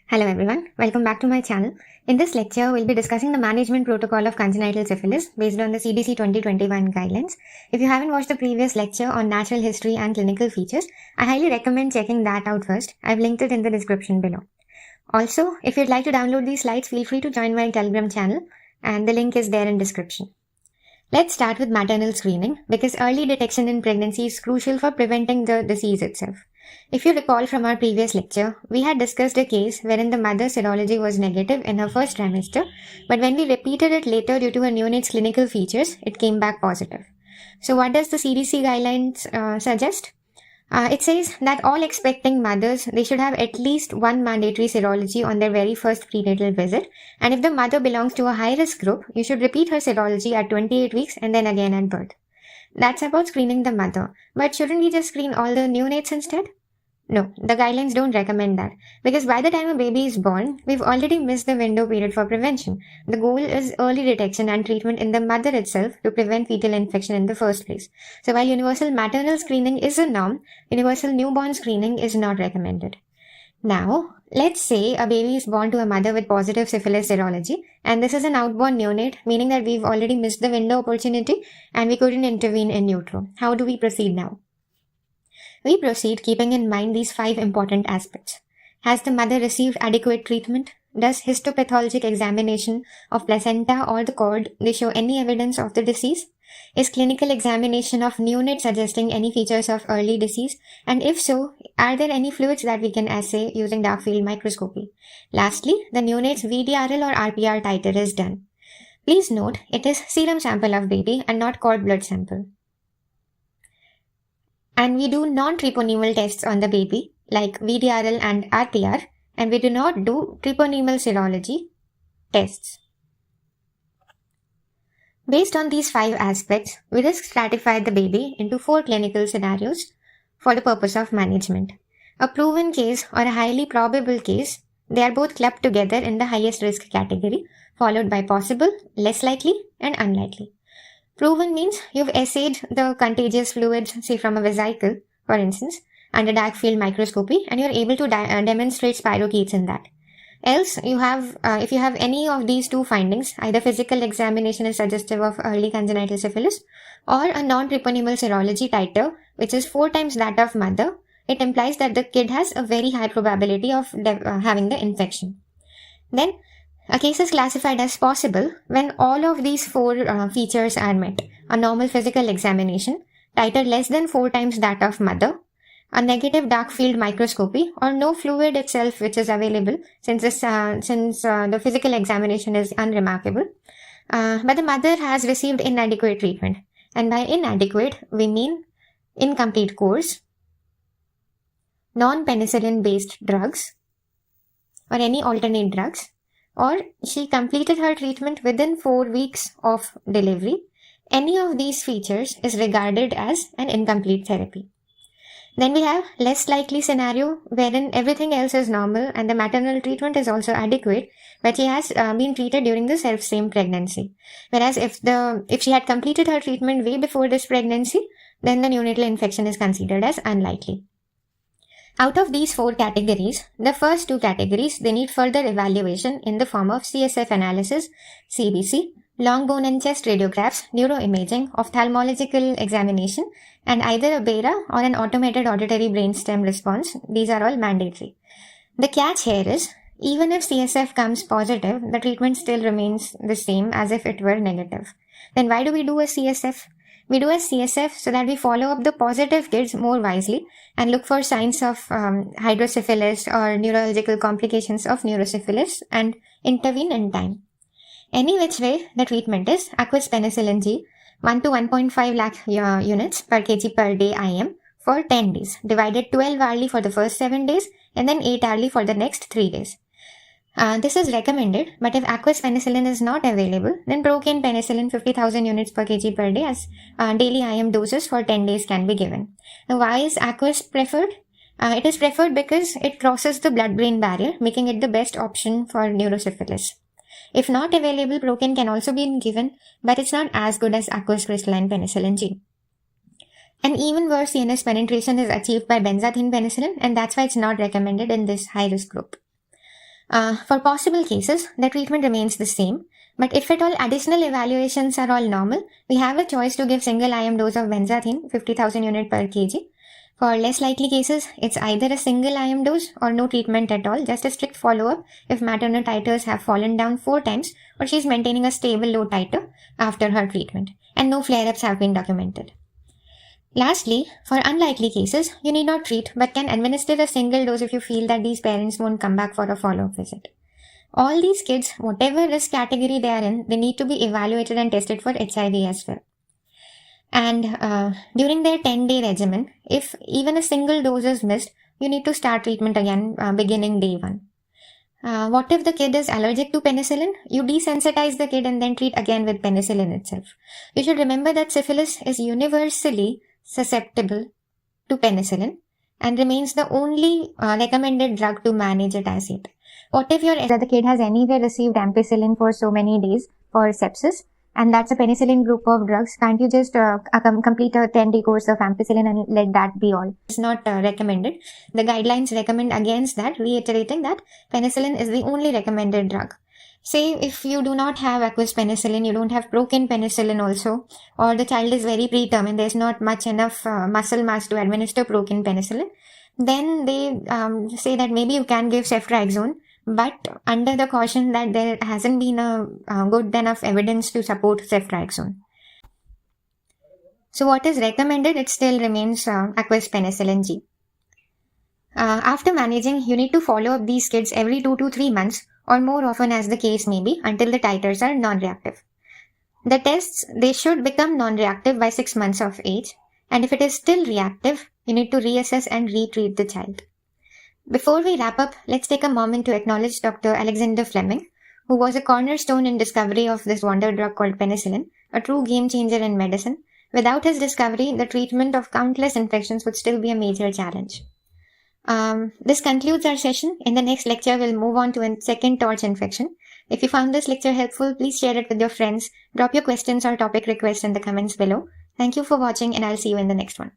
Hello everyone, welcome back to my channel. In this lecture, we'll be discussing the management protocol of congenital syphilis based on the CDC 2021 guidelines. If you haven't watched the previous lecture on natural history and clinical features, I highly recommend checking that out first. I've linked it in the description below. Also, if you'd like to download these slides, feel free to join my Telegram channel and the link is there in description. Let's start with maternal screening because early detection in pregnancy is crucial for preventing the disease itself. If you recall from our previous lecture, we had discussed a case wherein the mother's serology was negative in her first trimester, but when we repeated it later due to her neonate's clinical features, it came back positive. So what does the CDC guidelines suggest? It says that all expecting mothers, they should have at least one mandatory serology on their very first prenatal visit, and if the mother belongs to a high-risk group, you should repeat her serology at 28 weeks and then again at birth. That's about screening the mother, but shouldn't we just screen all the neonates instead? No, the guidelines don't recommend that, because by the time a baby is born, we've already missed the window period for prevention. The goal is early detection and treatment in the mother itself to prevent fetal infection in the first place. So while universal maternal screening is a norm, universal newborn screening is not recommended. Now, let's say a baby is born to a mother with positive syphilis serology, and this is an outborn neonate, meaning that we've already missed the window opportunity and we couldn't intervene in utero. How do we proceed now? We proceed keeping in mind these 5 important aspects. Has the mother received adequate treatment? Does histopathologic examination of placenta or the cord show any evidence of the disease? Is clinical examination of neonate suggesting any features of early disease? And if so, are there any fluids that we can assay using dark field microscopy? Lastly, the neonate's VDRL or RPR titer is done. Please note, it is serum sample of baby and not cord blood sample. And we do non-treponemal tests on the baby, like VDRL and RPR, and we do not do treponemal serology tests. Based on these 5 aspects, we risk stratify the baby into 4 clinical scenarios for the purpose of management. A proven case or a highly probable case, they are both clubbed together in the highest risk category, followed by possible, less likely, and unlikely. Proven means you've assayed the contagious fluids, say from a vesicle, for instance, under dark field microscopy, and you're able to demonstrate spirochetes in that. Else, you have, if you have any of these 2 findings, either physical examination is suggestive of early congenital syphilis, or a non-treponemal serology titer, which is 4 times that of mother, it implies that the kid has a very high probability of having the infection. Then, a case is classified as possible when all of these 4 features are met. A normal physical examination, titer less than 4 times that of mother, a negative dark field microscopy, or no fluid itself which is available since the physical examination is unremarkable. But the mother has received inadequate treatment. And by inadequate, we mean incomplete course, non-penicillin based drugs, or any alternate drugs, or she completed her treatment within 4 weeks of delivery. Any of these features is regarded as an incomplete therapy. Then we have less likely scenario wherein everything else is normal and the maternal treatment is also adequate, but she has been treated during the self-same pregnancy. Whereas if she had completed her treatment way before this pregnancy, then the neonatal infection is considered as unlikely. Out of these 4 categories, the first 2 categories, they need further evaluation in the form of CSF analysis, CBC, long bone and chest radiographs, neuroimaging, ophthalmological examination, and either a BERA or an automated auditory brainstem response. These are all mandatory. The catch here is, even if CSF comes positive, the treatment still remains the same as if it were negative. Then why do we do a CSF? We do a CSF so that we follow up the positive kids more wisely and look for signs of hydrocephalus or neurological complications of neurosyphilis and intervene in time. Any which way, the treatment is aqueous penicillin G, 1 to 1.5 lakh units per kg per day IM for 10 days, divided 12 hourly for the first 7 days and then 8 hourly for the next 3 days. This is recommended, but if aqueous penicillin is not available, then procaine penicillin 50,000 units per kg per day as daily IM doses for 10 days can be given. Now, why is aqueous preferred? It is preferred because it crosses the blood-brain barrier, making it the best option for neurosyphilis. If not available, procaine can also be given, but it's not as good as aqueous crystalline penicillin G. And even worse, CNS penetration is achieved by benzathine penicillin, and that's why it's not recommended in this high-risk group. For possible cases, the treatment remains the same. But if at all additional evaluations are all normal, we have a choice to give single IM dose of benzathine, 50,000 unit per kg. For less likely cases, it's either a single IM dose or no treatment at all, just a strict follow-up if maternal titers have fallen down 4 times or she's maintaining a stable low titer after her treatment, and no flare-ups have been documented. Lastly, for unlikely cases, you need not treat but can administer a single dose if you feel that these parents won't come back for a follow-up visit. All these kids, whatever risk category they are in, they need to be evaluated and tested for HIV as well. And during their 10-day regimen, if even a single dose is missed, you need to start treatment again beginning day 1. What if the kid is allergic to penicillin? You desensitize the kid and then treat again with penicillin itself. You should remember that syphilis is universally susceptible to penicillin and remains the only recommended drug to manage it as yet. What if the kid has anyway received ampicillin for so many days for sepsis, and that's a penicillin group of drugs? Can't you just complete a 10-day course of ampicillin and let that be all? It's not recommended. The guidelines recommend against that, reiterating that penicillin is the only recommended drug. Say if you do not have aqueous penicillin, you don't have prokin penicillin also, or the child is very preterm and there's not much enough muscle mass to administer prokin penicillin, then they say that maybe you can give ceftriaxone, but under the caution that there hasn't been a good enough evidence to support ceftriaxone. So what is recommended? It still remains aqueous penicillin G. After managing, you need to follow up these kids every 2 to 3 months or more often as the case may be until the titers are non-reactive. The tests, they should become non-reactive by 6 months of age, and if it is still reactive, you need to reassess and retreat the child. Before we wrap up, let's take a moment to acknowledge Dr. Alexander Fleming, who was a cornerstone in discovery of this wonder drug called penicillin, a true game changer in medicine. Without his discovery, the treatment of countless infections would still be a major challenge. This concludes our session. In the next lecture, we'll move on to a second torch infection. If you found this lecture helpful, please share it with your friends. Drop your questions or topic requests in the comments below. Thank you for watching, and I'll see you in the next one.